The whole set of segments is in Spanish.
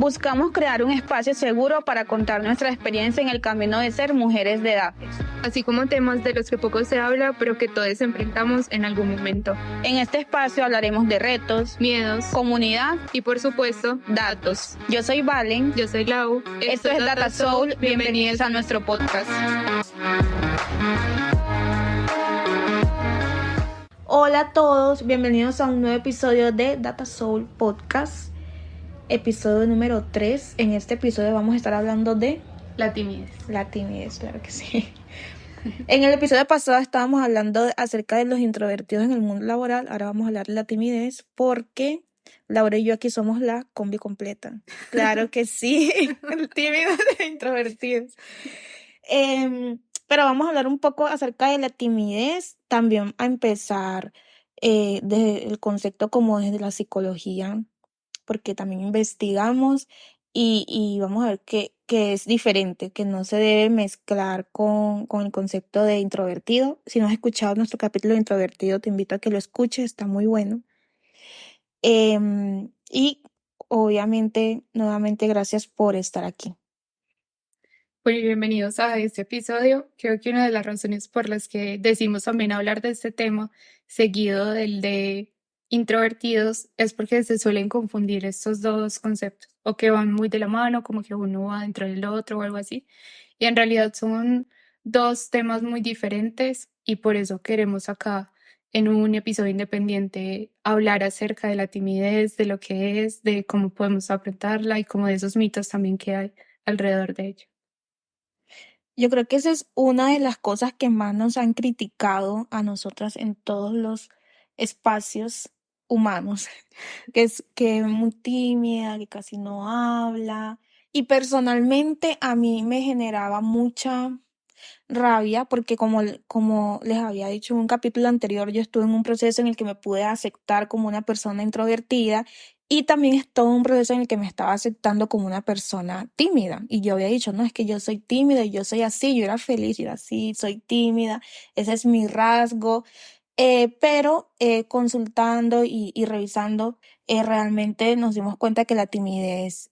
Buscamos crear un espacio seguro para contar nuestra experiencia en el camino de ser mujeres de edades. Así como temas de los que poco se habla, pero que todos enfrentamos en algún momento. En este espacio hablaremos de retos, miedos, comunidad y por supuesto, datos. Yo soy Valen. Yo soy Lau. Esto es Data Soul. Bienvenidos a nuestro podcast. Hola a todos, bienvenidos a un nuevo episodio de Data Soul Podcast, episodio número 3. En este episodio vamos a estar hablando de la timidez. La timidez, claro que sí. En el episodio pasado estábamos hablando acerca de los introvertidos en el mundo laboral. Ahora vamos a hablar de la timidez porque Laura y yo aquí somos la combi completa. Claro que sí, tímidos e introvertidos. Pero vamos a hablar un poco acerca de la timidez, también a empezar desde el concepto como desde la psicología, porque también investigamos y vamos a ver que es diferente, que no se debe mezclar con el concepto de introvertido. Si no has escuchado nuestro capítulo de introvertido, te invito a que lo escuches, está muy bueno. Y obviamente, nuevamente, gracias por estar aquí. Bueno, y bienvenidos a este episodio. Creo que una de las razones por las que decimos también hablar de este tema, seguido del de introvertidos, es porque se suelen confundir estos dos conceptos, o que van muy de la mano, como que uno va dentro del otro o algo así. Y en realidad son dos temas muy diferentes y por eso queremos acá, en un episodio independiente, hablar acerca de la timidez, de lo que es, de cómo podemos afrontarla y como de esos mitos también que hay alrededor de ello. Yo creo que esa es una de las cosas que más nos han criticado a nosotras en todos los espacios humanos, que es muy tímida, que casi no habla. Y personalmente a mí me generaba mucha rabia porque como les había dicho en un capítulo anterior, yo estuve en un proceso en el que me pude aceptar como una persona introvertida y también es todo un proceso en el que me estaba aceptando como una persona tímida. Y yo había dicho, no, es que yo soy tímida y yo soy así, yo era feliz, yo era así, soy tímida, ese es mi rasgo. Pero consultando y revisando, realmente nos dimos cuenta que la timidez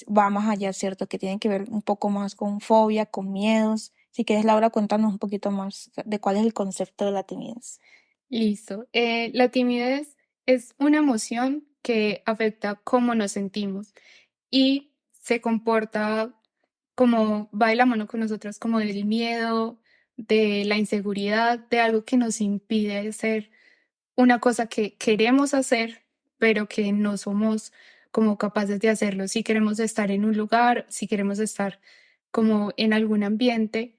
va más allá, ¿cierto? Que tiene que ver un poco más con fobia, con miedos. Si quieres, Laura, cuéntanos un poquito más de cuál es el concepto de la timidez. Listo. La timidez es una emoción que afecta cómo nos sentimos y se comporta como va de la mano con nosotros, como del miedo, de la inseguridad, de algo que nos impide hacer una cosa que queremos hacer, pero que no somos como capaces de hacerlo. Si queremos estar en un lugar, si queremos estar como en algún ambiente,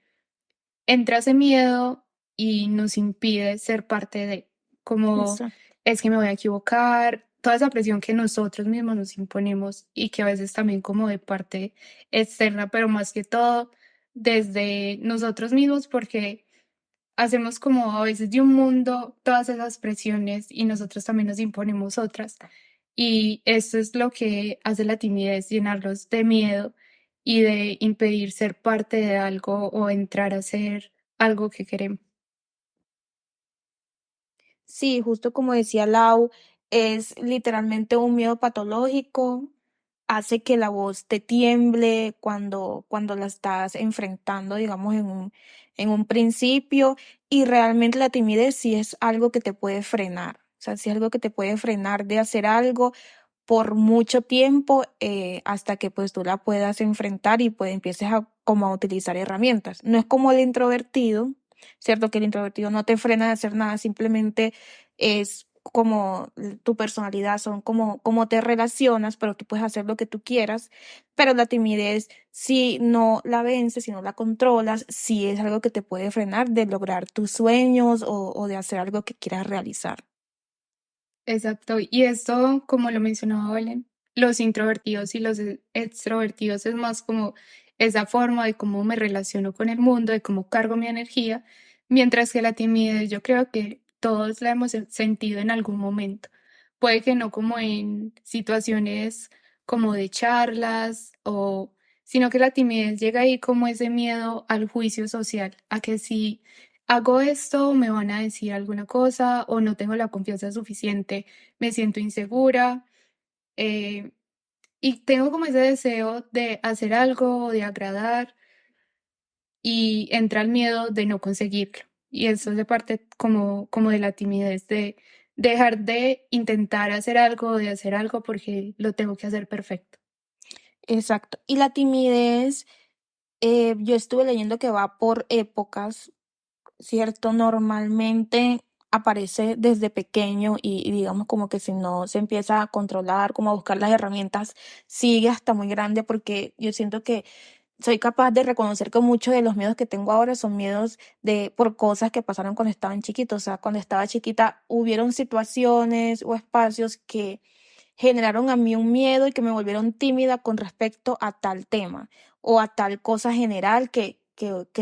entra ese miedo y nos impide ser parte de, como Exacto. es que me voy a equivocar, toda esa presión que nosotros mismos nos imponemos y que a veces también como de parte externa, pero más que todo desde nosotros mismos, porque hacemos como a veces de un mundo todas esas presiones y nosotros también nos imponemos otras. Y eso es lo que hace la timidez, llenarlos de miedo y de impedir ser parte de algo o entrar a ser algo que queremos. Sí, justo como decía Lau, es literalmente un miedo patológico, hace que la voz te tiemble cuando la estás enfrentando, digamos, en un principio, y realmente la timidez sí es algo que te puede frenar, o sea, sí es algo que te puede frenar de hacer algo por mucho tiempo hasta que pues tú la puedas enfrentar y pues empieces a como a utilizar herramientas. No es como el introvertido, ¿cierto? Que el introvertido no te frena de hacer nada, simplemente es como tu personalidad, son como te relacionas, pero tú puedes hacer lo que tú quieras, pero la timidez, si no la vences, si no la controlas, sí es algo que te puede frenar de lograr tus sueños o de hacer algo que quieras realizar. Exacto. Y esto, como lo mencionaba Belén, los introvertidos y los extrovertidos es más como esa forma de cómo me relaciono con el mundo, de cómo cargo mi energía, mientras que la timidez yo creo que todos la hemos sentido en algún momento. Puede que no como en situaciones como de charlas o sino que la timidez llega ahí como ese miedo al juicio social, a que si hago esto, me van a decir alguna cosa o no tengo la confianza suficiente, me siento insegura. eh, Y tengo como ese deseo de hacer algo, de agradar, y entra el miedo de no conseguirlo. Y eso es de parte como de la timidez, de dejar de intentar hacer algo, de hacer algo porque lo tengo que hacer perfecto. Exacto. Y la timidez, yo estuve leyendo que va por épocas, ¿cierto? Normalmente aparece desde pequeño y digamos como que si no se empieza a controlar, como a buscar las herramientas, sigue hasta muy grande porque yo siento que soy capaz de reconocer que muchos de los miedos que tengo ahora son miedos de por cosas que pasaron cuando estaban chiquitos. O sea, cuando estaba chiquita hubieron situaciones o espacios que generaron a mí un miedo y que me volvieron tímida con respecto a tal tema o a tal cosa general que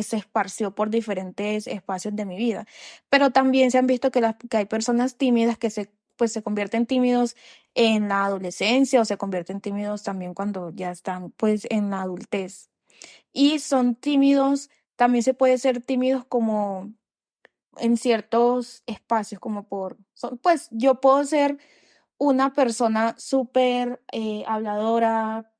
se esparció por diferentes espacios de mi vida. Pero también se han visto que hay personas tímidas que pues se convierten tímidos en la adolescencia o se convierten tímidos también cuando ya están pues en la adultez. Y son tímidos, también se puede ser tímidos como en ciertos espacios, como pues yo puedo ser una persona súper habladora,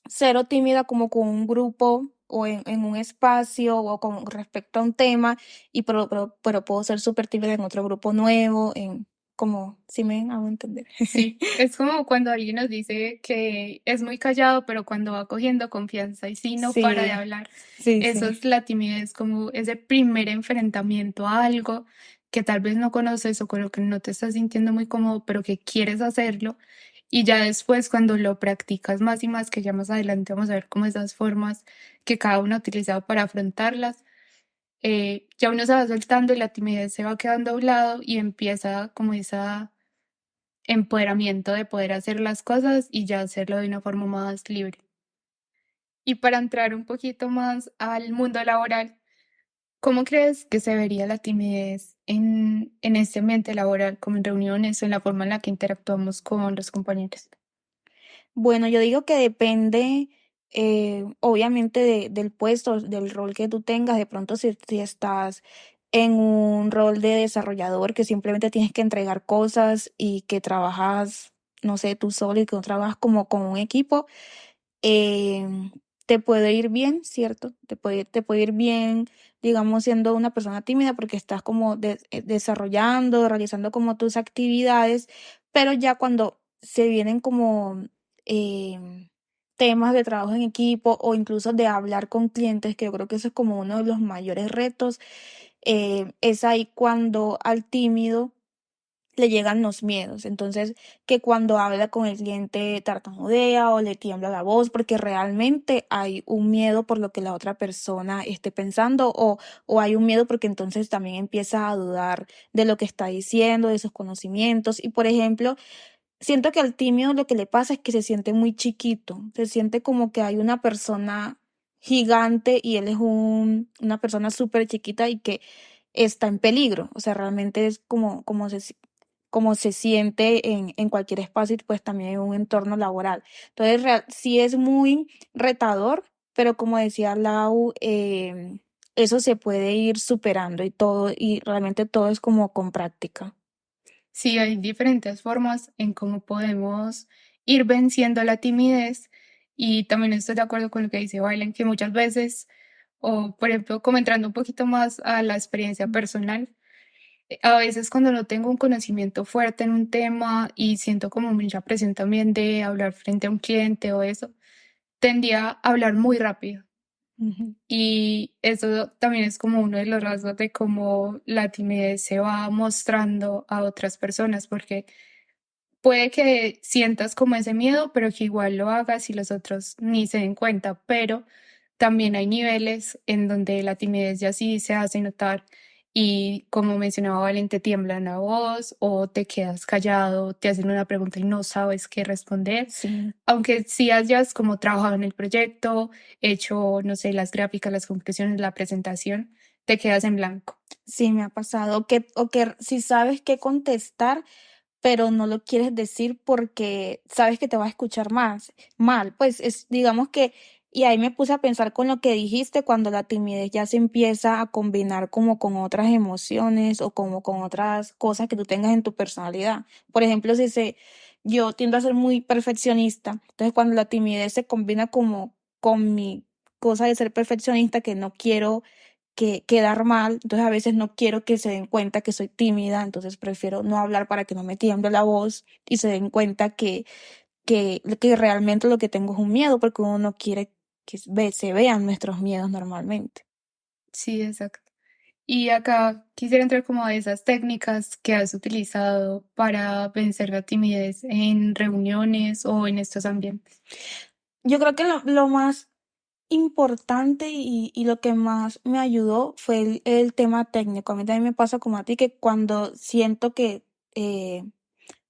cero tímida como con un grupo o en un espacio o con respecto a un tema, pero puedo ser súper tímida en otro grupo nuevo, como, si me hago entender. Sí, es como cuando alguien nos dice que es muy callado, pero cuando va cogiendo confianza y sí no para de Sí, hablar. sí, Eso sí. es la timidez, como ese primer enfrentamiento a algo que tal vez no conoces o con lo que no te estás sintiendo muy cómodo, pero que quieres hacerlo. Y ya después, cuando lo practicas más y más, que ya más adelante vamos a ver cómo esas formas que cada uno ha utilizado para afrontarlas, ya uno se va soltando y la timidez se va quedando a un lado y empieza como esa empoderamiento de poder hacer las cosas y ya hacerlo de una forma más libre. Y para entrar un poquito más al mundo laboral, ¿cómo crees que se vería la timidez en este ambiente laboral, como en reuniones o en la forma en la que interactuamos con los compañeros? Bueno, yo digo que depende, obviamente, del puesto, del rol que tú tengas. De pronto, si estás en un rol de desarrollador que simplemente tienes que entregar cosas y que trabajas, no sé, tú solo y que no trabajas como con un equipo, em, te puede ir bien, ¿cierto? Te puede ir bien, digamos, siendo una persona tímida porque estás como desarrollando, realizando como tus actividades, pero ya cuando se vienen como temas de trabajo en equipo o incluso de hablar con clientes, que yo creo que eso es como uno de los mayores retos, es ahí cuando al tímido le llegan los miedos. Entonces, que cuando habla con el cliente tartamudea o le tiembla la voz porque realmente hay un miedo por lo que la otra persona esté pensando o hay un miedo porque entonces también empieza a dudar de lo que está diciendo, de sus conocimientos. Y por ejemplo, siento que al tímido lo que le pasa es que se siente muy chiquito, se siente como que hay una persona gigante y él es una persona súper chiquita y que está en peligro. O sea, realmente es como se siente en cualquier espacio y pues también en un entorno laboral. Entonces, sí es muy retador, pero como decía Lau, eso se puede ir superando y todo, y realmente todo es como con práctica. Sí, hay diferentes formas en cómo podemos ir venciendo la timidez y también estoy de acuerdo con lo que dice Bailen, que muchas veces, o por ejemplo, como entrando un poquito más a la experiencia personal, a veces cuando no tengo un conocimiento fuerte en un tema y siento como mucha presión también de hablar frente a un cliente o eso, tendía a hablar muy rápido. Ujú. Y eso también es como uno de los rasgos de cómo la timidez se va mostrando a otras personas, porque puede que sientas como ese miedo, pero que igual lo hagas y los otros ni se den cuenta, pero también hay niveles en donde la timidez ya sí se hace notar y como mencionaba Valen, te tiembla la voz o te quedas callado, te hacen una pregunta y no sabes qué responder, Sí. aunque sí hayas como trabajado en el proyecto, hecho, no sé, las gráficas, las conclusiones, la presentación, te quedas en blanco. Sí, me ha pasado. O que si sabes qué contestar, pero no lo quieres decir porque sabes que te va a escuchar más mal. Pues digamos que, y ahí me puse a pensar con lo que dijiste, cuando la timidez ya se empieza a combinar como con otras emociones o como con otras cosas que tú tengas en tu personalidad. Por ejemplo, yo tiendo a ser muy perfeccionista. Entonces, cuando la timidez se combina como con mi cosa de ser perfeccionista, que no quiero que quedar mal, entonces a veces no quiero que se den cuenta que soy tímida, entonces prefiero no hablar para que no me tiemble la voz y se den cuenta que realmente lo que tengo es un miedo, porque uno no quiere que se vean nuestros miedos normalmente. Sí, exacto. Y acá quisiera entrar como a esas técnicas que has utilizado para vencer la timidez en reuniones o en estos ambientes. Yo creo que lo más importante y lo que más me ayudó fue el tema técnico. A mí también me pasa como a ti, que cuando siento que eh,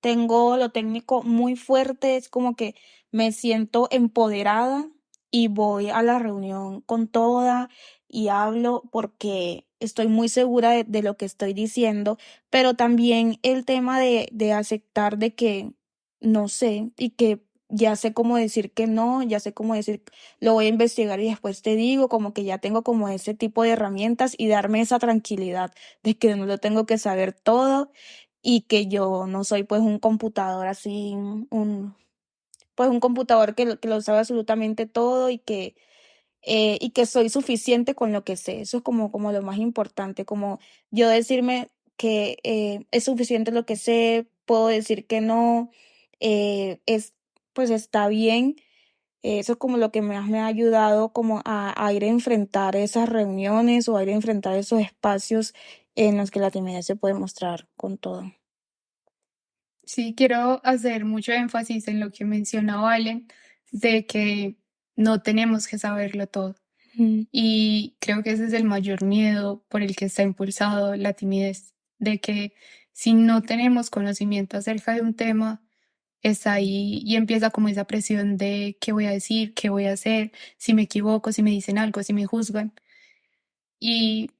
tengo lo técnico muy fuerte, es como que me siento empoderada y voy a la reunión con toda y hablo porque estoy muy segura de lo que estoy diciendo, pero también el tema de aceptar de que no sé y que ya sé cómo decir que no, ya sé cómo decir, lo voy a investigar y después te digo, como que ya tengo como ese tipo de herramientas y darme esa tranquilidad de que no lo tengo que saber todo y que yo no soy pues un computador así, pues un computador que lo sabe absolutamente todo y que soy suficiente con lo que sé. Eso es como lo más importante, como yo decirme que es suficiente lo que sé, puedo decir que no, pues está bien. Eso es como lo que más me ha ayudado como a ir a enfrentar esas reuniones o a ir a enfrentar esos espacios en los que la timidez se puede mostrar con todo. Sí, quiero hacer mucho énfasis en lo que menciona Valen, de que no tenemos que saberlo todo. Mm. Y creo que ese es el mayor miedo por el que está impulsado la timidez, de que si no tenemos conocimiento acerca de un tema, está ahí y empieza como esa presión de qué voy a decir, qué voy a hacer, si me equivoco, si me dicen algo, si me juzgan. Y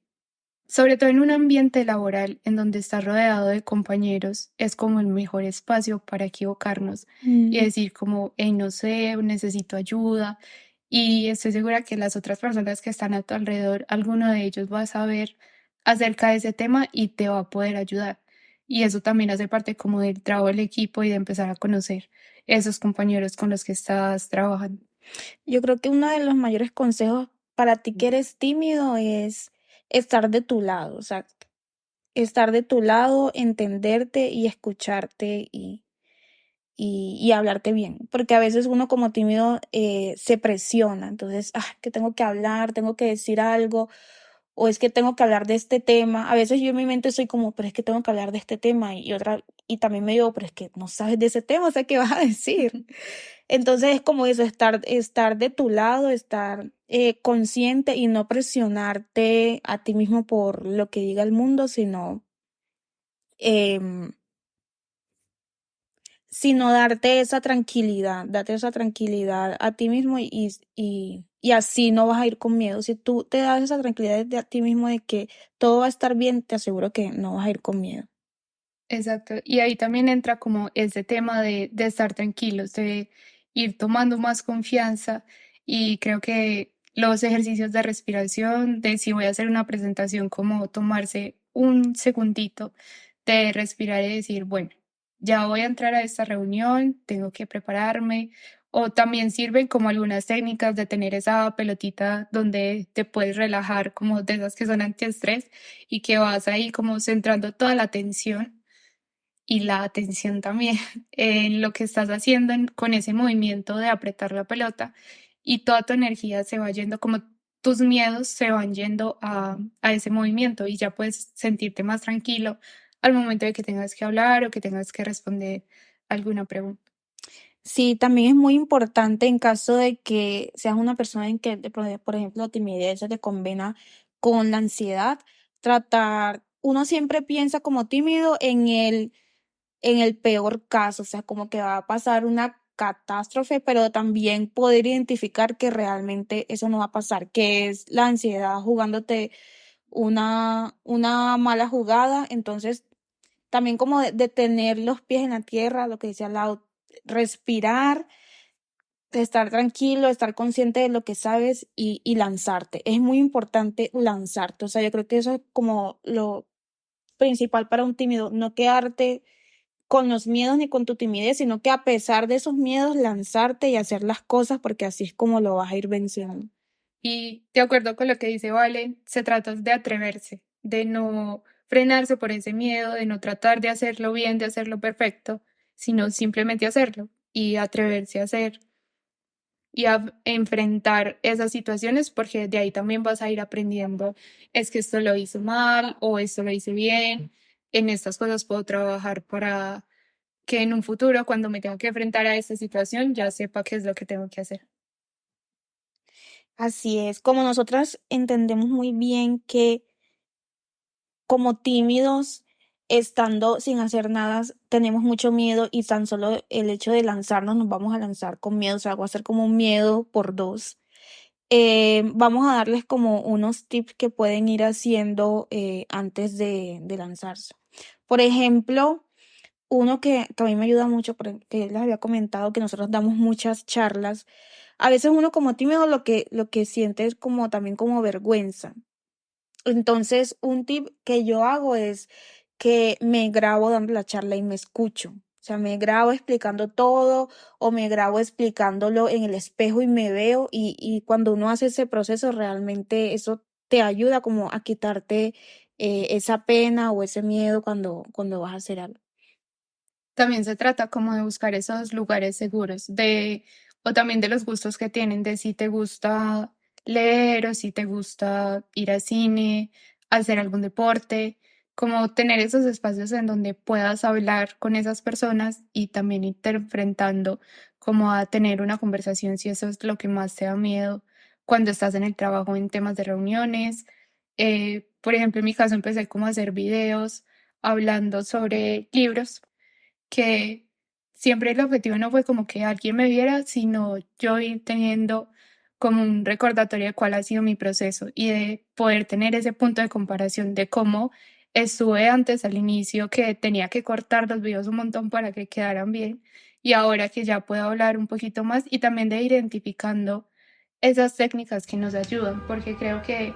sobre todo en un ambiente laboral en donde estás rodeado de compañeros, es como el mejor espacio para equivocarnos y Mm. decir como, hey, no sé, necesito ayuda. Y estoy segura que las otras personas que están a tu alrededor, alguno de ellos va a saber acerca de ese tema y te va a poder ayudar. Y eso también hace parte como del trabajo del equipo y de empezar a conocer esos compañeros con los que estás trabajando. Yo creo que uno de los mayores consejos para ti que eres tímido es estar de tu lado, o sea, estar de tu lado, entenderte y escucharte y hablarte bien, porque a veces uno como tímido se presiona, entonces, que tengo que hablar, tengo que decir algo, o es que tengo que hablar de este tema. A veces yo en mi mente soy como, pero es que tengo que hablar de este tema y otra, y también me digo, pero es que no sabes de ese tema, o sea, ¿qué vas a decir? Entonces es como eso, estar de tu lado, estar consciente y no presionarte a ti mismo por lo que diga el mundo, em, sino darte esa tranquilidad a ti mismo y así no vas a ir con miedo. Si tú te das esa tranquilidad a ti mismo de que todo va a estar bien, te aseguro que no vas a ir con miedo. Exacto. Y ahí también entra como ese tema de estar tranquilos, de ir tomando más confianza. Y creo que los ejercicios de respiración, de si voy a hacer una presentación, como tomarse un segundito de respirar y decir, bueno, ya voy a entrar a esta reunión, tengo que prepararme. O también sirven como algunas técnicas de tener esa pelotita donde te puedes relajar, como de esas que son antiestrés y que vas ahí como centrando toda la atención y la atención también en lo que estás haciendo con ese movimiento de apretar la pelota y toda tu energía se va yendo, como tus miedos se van yendo a ese movimiento y ya puedes sentirte más tranquilo al momento de que tengas que hablar o que tengas que responder alguna pregunta. Sí, también es muy importante en caso de que seas una persona en que, por ejemplo, la timidez se te combina con la ansiedad, uno siempre piensa como tímido en el peor caso, o sea, como que va a pasar una catástrofe, pero también poder identificar que realmente eso no va a pasar, que es la ansiedad jugándote una mala jugada. Entonces también como de tener los pies en la tierra, lo que decía Lau, respirar, de estar tranquilo, estar consciente de lo que sabes y lanzarte. Es muy importante lanzarte. O sea, yo creo que eso es como lo principal para un tímido, no quedarte. con los miedos ni con tu timidez, sino que a pesar de esos miedos lanzarte y hacer las cosas porque así es como lo vas a ir venciendo. Y de acuerdo con lo que dice Valen, se trata de atreverse, de no frenarse por ese miedo, de no tratar de hacerlo bien, de hacerlo perfecto, sino simplemente hacerlo y atreverse a hacer y a enfrentar esas situaciones, porque de ahí también vas a ir aprendiendo, es que esto lo hice mal o esto lo hice bien, en estas cosas puedo trabajar para que en un futuro, cuando me tenga que enfrentar a esta situación, ya sepa qué es lo que tengo que hacer. Así es, como nosotras entendemos muy bien que como tímidos, estando sin hacer nada, tenemos mucho miedo y tan solo el hecho de lanzarnos, nos vamos a lanzar con miedo, o sea, va a ser como un miedo por dos. Vamos a darles como unos tips que pueden ir haciendo antes de lanzarse. Por ejemplo, uno que a mí me ayuda mucho, que les había comentado que nosotros damos muchas charlas. A veces uno como tímido lo que siente es como también como vergüenza. Entonces, un tip que yo hago es que me grabo dando la charla y me escucho. O sea, me grabo explicando todo o me grabo explicándolo en el espejo y me veo y cuando uno hace ese proceso realmente eso te ayuda como a quitarte esa pena o ese miedo cuando vas a hacer algo. También se trata como de buscar esos lugares seguros, o también de los gustos que tienen, de si te gusta leer o si te gusta ir al cine, hacer algún deporte, como tener esos espacios en donde puedas hablar con esas personas y también irte enfrentando como a tener una conversación si eso es lo que más te da miedo cuando estás en el trabajo en temas de reuniones. Por ejemplo, en mi caso empecé como a hacer videos hablando sobre libros que siempre el objetivo no fue como que alguien me viera, sino yo ir teniendo como un recordatorio de cuál ha sido mi proceso y de poder tener ese punto de comparación de cómo estuve antes al inicio, que tenía que cortar los videos un montón para que quedaran bien, y ahora que ya puedo hablar un poquito más y también de identificando esas técnicas que nos ayudan, porque creo que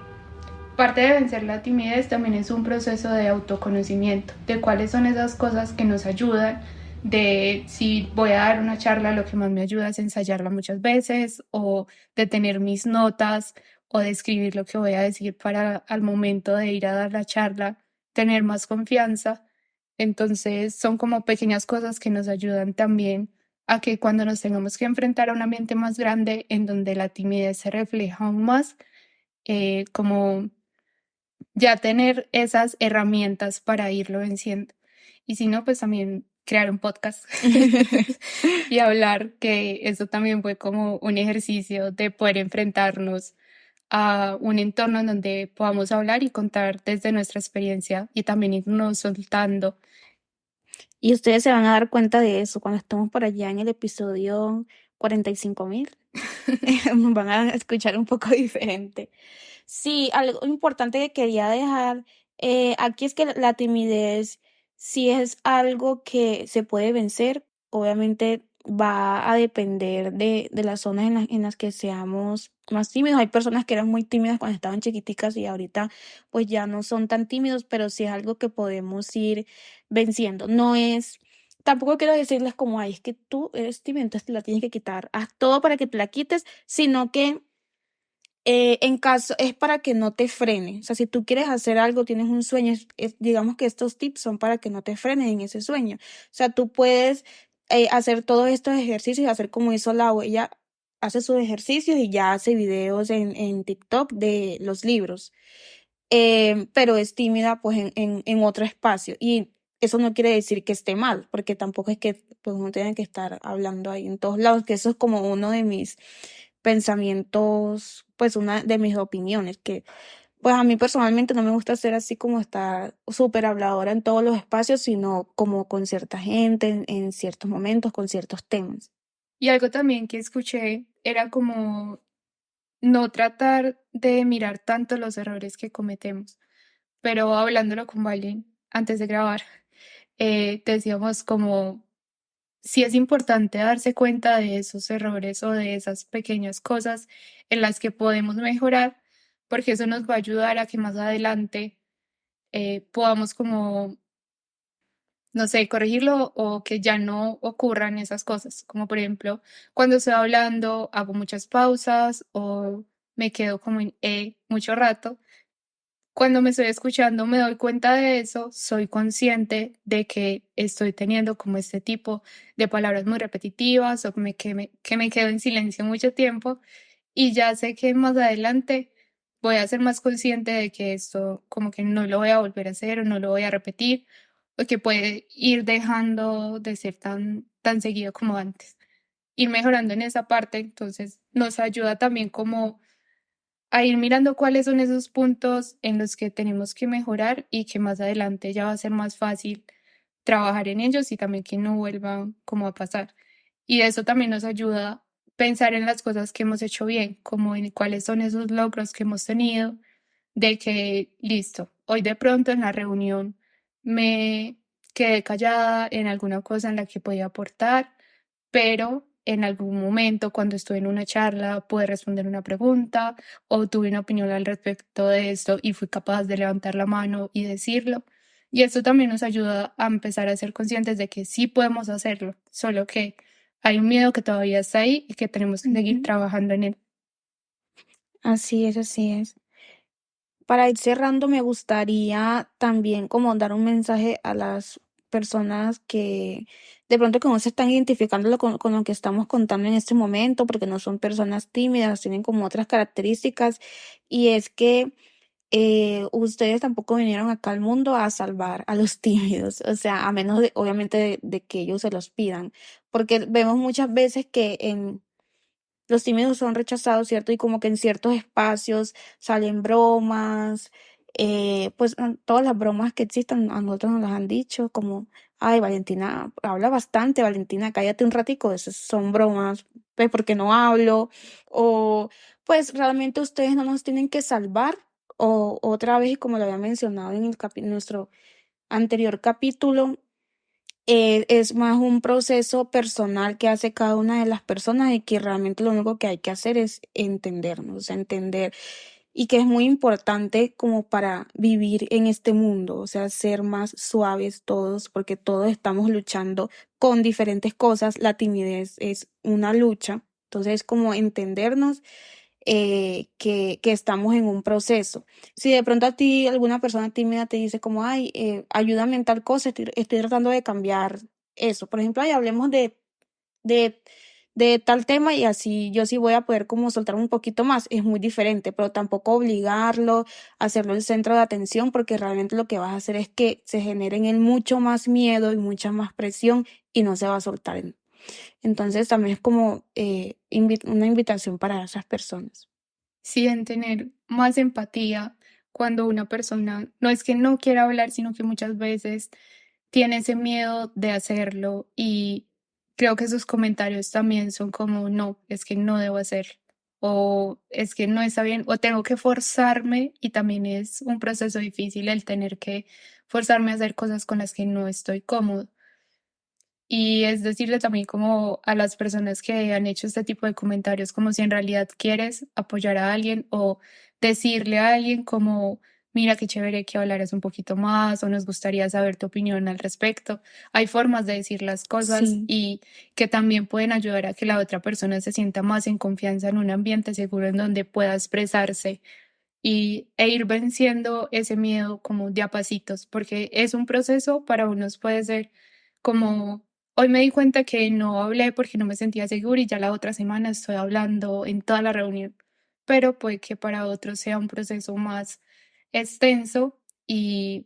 parte de vencer la timidez también es un proceso de autoconocimiento, de cuáles son esas cosas que nos ayudan, de si voy a dar una charla, lo que más me ayuda es ensayarla muchas veces, o de tener mis notas, o de escribir lo que voy a decir para al momento de ir a dar la charla, tener más confianza. Entonces son como pequeñas cosas que nos ayudan también a que cuando nos tengamos que enfrentar a un ambiente más grande en donde la timidez se refleja aún más, como ya tener esas herramientas para irlo venciendo. Y si no, pues también crear un podcast y hablar, que eso también fue como un ejercicio de poder enfrentarnos a un entorno en donde podamos hablar y contar desde nuestra experiencia y también irnos soltando. Y ustedes se van a dar cuenta de eso cuando estemos por allá en el episodio 45.000. Van a escuchar un poco diferente. Sí, algo importante que quería dejar aquí es que la timidez sí es algo que se puede vencer. Obviamente va a depender de las zonas en las que seamos más tímidos. Hay personas que eran muy tímidas cuando estaban chiquiticas y ahorita pues ya no son tan tímidos, pero sí es algo que podemos ir venciendo. No es, tampoco quiero decirles como, ay, es que tú eres tímido, entonces te la tienes que quitar. Haz todo para que te la quites, sino que en caso, es para que no te frene. O sea, si tú quieres hacer algo, tienes un sueño, digamos que estos tips son para que no te frenes en ese sueño. O sea, tú puedes hacer todos estos ejercicios, hacer como hizo Lau. Ella hace sus ejercicios y ya hace videos en TikTok de los libros. Pero es tímida pues en otro espacio. Y eso no quiere decir que esté mal, porque tampoco es que pues uno tenga que estar hablando ahí en todos lados, que eso es como uno de mis pensamientos, pues una de mis opiniones, que pues a mí personalmente no me gusta ser así como estar súper habladora en todos los espacios, sino como con cierta gente, en ciertos momentos, con ciertos temas. Y algo también que escuché era como no tratar de mirar tanto los errores que cometemos, pero hablándolo con Valen antes de grabar, decíamos como sí es importante darse cuenta de esos errores o de esas pequeñas cosas en las que podemos mejorar, porque eso nos va a ayudar a que más adelante podamos como no sé, corregirlo o que ya no ocurran esas cosas. Como por ejemplo, cuando estoy hablando, hago muchas pausas o me quedo como en mucho rato. Cuando me estoy escuchando me doy cuenta de eso, soy consciente de que estoy teniendo como este tipo de palabras muy repetitivas o que me quedo en silencio mucho tiempo y ya sé que más adelante voy a ser más consciente de que esto como que no lo voy a volver a hacer o no lo voy a repetir o que puede ir dejando de ser tan seguido como antes. Ir mejorando en esa parte, entonces nos ayuda también como a ir mirando cuáles son esos puntos en los que tenemos que mejorar y que más adelante ya va a ser más fácil trabajar en ellos y también que no vuelvan como a pasar. Y eso también nos ayuda pensar en las cosas que hemos hecho bien, como en cuáles son esos logros que hemos tenido, de que, listo, hoy de pronto en la reunión me quedé callada en alguna cosa en la que podía aportar, pero en algún momento cuando estuve en una charla pude responder una pregunta o tuve una opinión al respecto de esto y fui capaz de levantar la mano y decirlo. Y esto también nos ayuda a empezar a ser conscientes de que sí podemos hacerlo, solo que hay un miedo que todavía está ahí y que tenemos que seguir Ujú. trabajando en él. Así es, así es. Para ir cerrando, me gustaría también como dar un mensaje a las personas que de pronto que no se están identificando con lo que estamos contando en este momento, porque no son personas tímidas, tienen como otras características, y es que ustedes tampoco vinieron acá al mundo a salvar a los tímidos, o sea, a menos de, obviamente, de que ellos se los pidan, porque vemos muchas veces que en los tímidos son rechazados, ¿cierto? Y como que en ciertos espacios salen bromas, pues todas las bromas que existen a nosotros nos las han dicho, como, ay, Valentina, habla bastante, Valentina, cállate un ratico, esas son bromas, pues porque no hablo, o pues realmente ustedes no nos tienen que salvar, o otra vez, como lo había mencionado en nuestro anterior capítulo, es más un proceso personal que hace cada una de las personas y que realmente lo único que hay que hacer es entendernos, o sea, entender y que es muy importante como para vivir en este mundo, o sea, ser más suaves todos, porque todos estamos luchando con diferentes cosas, la timidez es una lucha, entonces como entendernos que estamos en un proceso. Si de pronto a ti alguna persona tímida te dice como, ay, ayúdame en tal cosa, estoy tratando de cambiar eso. Por ejemplo, ay, hablemos de, de tal tema y así yo sí voy a poder como soltar un poquito más. Es muy diferente, pero tampoco obligarlo, hacerlo el centro de atención, porque realmente lo que vas a hacer es que se genere en él mucho más miedo y mucha más presión y no se va a soltar. Entonces también es como una invitación para esas personas. Sí, en tener más empatía cuando una persona no es que no quiera hablar, sino que muchas veces tiene ese miedo de hacerlo y creo que sus comentarios también son como, no, es que no debo hacerlo o es que no está bien o tengo que forzarme y también es un proceso difícil el tener que forzarme a hacer cosas con las que no estoy cómodo. Y es decirle también como a las personas que han hecho este tipo de comentarios, como si en realidad quieres apoyar a alguien o decirle a alguien como, mira qué chévere que hablaras un poquito más o nos gustaría saber tu opinión al respecto. Hay formas de decir las cosas Sí, y que también pueden ayudar a que la otra persona se sienta más en confianza en un ambiente seguro en donde pueda expresarse e ir venciendo ese miedo como de a pasitos, porque es un proceso, para unos puede ser como, hoy me di cuenta que no hablé porque no me sentía segura y ya la otra semana estoy hablando en toda la reunión, pero puede que para otros sea un proceso más extenso y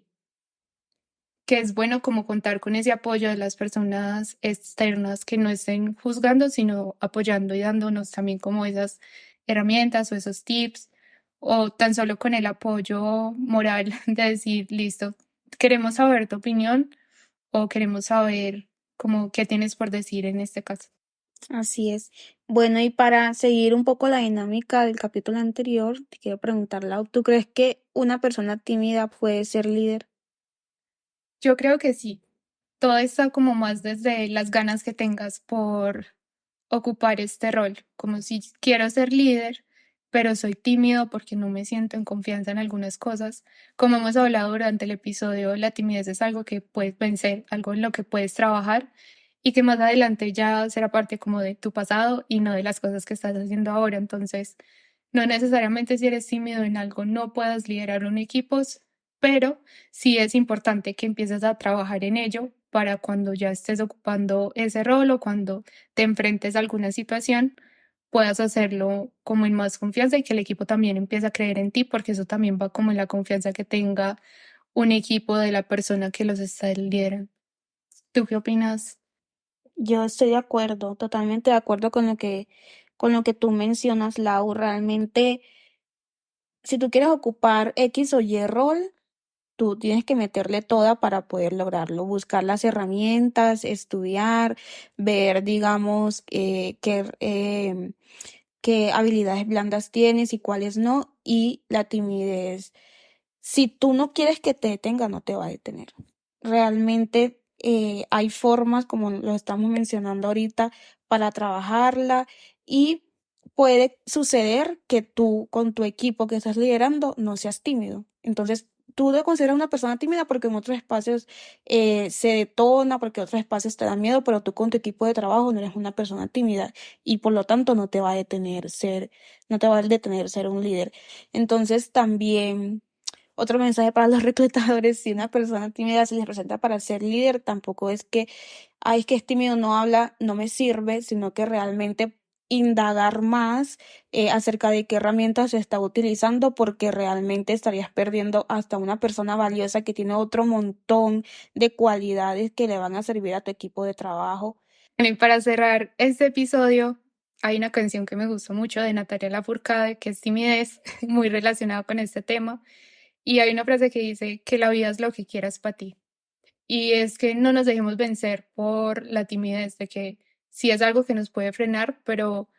que es bueno como contar con ese apoyo de las personas externas que no estén juzgando, sino apoyando y dándonos también como esas herramientas o esos tips, o tan solo con el apoyo moral de decir, listo, queremos saber tu opinión o queremos saber como qué tienes por decir en este caso. así es. Bueno, y para seguir un poco la dinámica del capítulo anterior, te quiero preguntar, Lau, ¿tú crees que una persona tímida puede ser líder? Yo creo que sí, todo está como más desde las ganas que tengas por ocupar este rol, como si quiero ser líder, pero soy tímido porque no me siento en confianza en algunas cosas. Como hemos hablado durante el episodio, la timidez es algo que puedes vencer, algo en lo que puedes trabajar y que más adelante ya será parte como de tu pasado y no de las cosas que estás haciendo ahora. Entonces, no necesariamente si eres tímido en algo no puedas liderar un equipo, pero sí es importante que empieces a trabajar en ello para cuando ya estés ocupando ese rol o cuando te enfrentes a alguna situación, puedas hacerlo como en más confianza y que el equipo también empiece a creer en ti, porque eso también va como en la confianza que tenga un equipo de la persona que los está liderando. ¿Tú qué opinas? Yo estoy de acuerdo, totalmente de acuerdo con lo que tú mencionas, Lau. Realmente, si tú quieres ocupar X o Y rol, tú tienes que meterle toda para poder lograrlo, buscar las herramientas, estudiar, ver, digamos, qué habilidades blandas tienes y cuáles no, y la timidez. Si tú no quieres que te detenga, no te va a detener. Realmente hay formas, como lo estamos mencionando ahorita, para trabajarla y puede suceder que tú con tu equipo que estás liderando no seas tímido. Entonces, tú te consideras una persona tímida porque en otros espacios se detona, porque en otros espacios te da miedo, pero tú con tu equipo de trabajo no eres una persona tímida y por lo tanto no te va a detener ser un líder. Entonces, también otro mensaje para los reclutadores: si una persona tímida se les presenta para ser líder, tampoco es que, ay, es que es tímido, no habla, no me sirve, sino que realmente indagar más acerca de qué herramientas se está utilizando, porque realmente estarías perdiendo hasta una persona valiosa que tiene otro montón de cualidades que le van a servir a tu equipo de trabajo. Bueno, y para cerrar este episodio, hay una canción que me gustó mucho de Natalia Lafourcade, que es Timidez, muy relacionada con este tema. Y hay una frase que dice que la vida es lo que quieras para ti. Y es que no nos dejemos vencer por la timidez, de que sí es algo que nos puede frenar, pero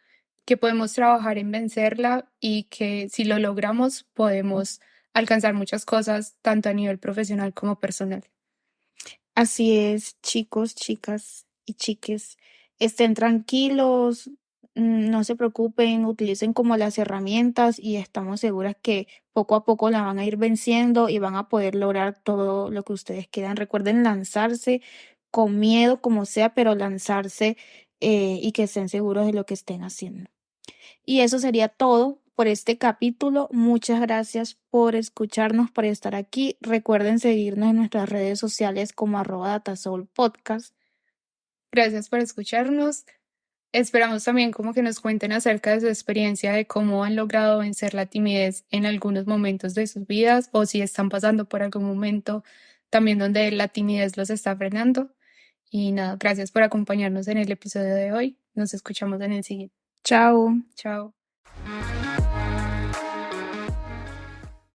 que podemos trabajar en vencerla y que si lo logramos podemos alcanzar muchas cosas, tanto a nivel profesional como personal. Así es, chicos, chicas y chiques, estén tranquilos, no se preocupen, utilicen como las herramientas y estamos seguras que poco a poco la van a ir venciendo y van a poder lograr todo lo que ustedes quieran. Recuerden lanzarse con miedo, como sea, pero lanzarse y que estén seguros de lo que estén haciendo. Y eso sería todo por este capítulo. Muchas gracias por escucharnos, por estar aquí. Recuerden seguirnos en nuestras redes sociales como @datasoulpodcast. Gracias por escucharnos. Esperamos también como que nos cuenten acerca de su experiencia, de cómo han logrado vencer la timidez en algunos momentos de sus vidas o si están pasando por algún momento también donde la timidez los está frenando. Y nada, gracias por acompañarnos en el episodio de hoy. Nos escuchamos en el siguiente. Chao. Chao.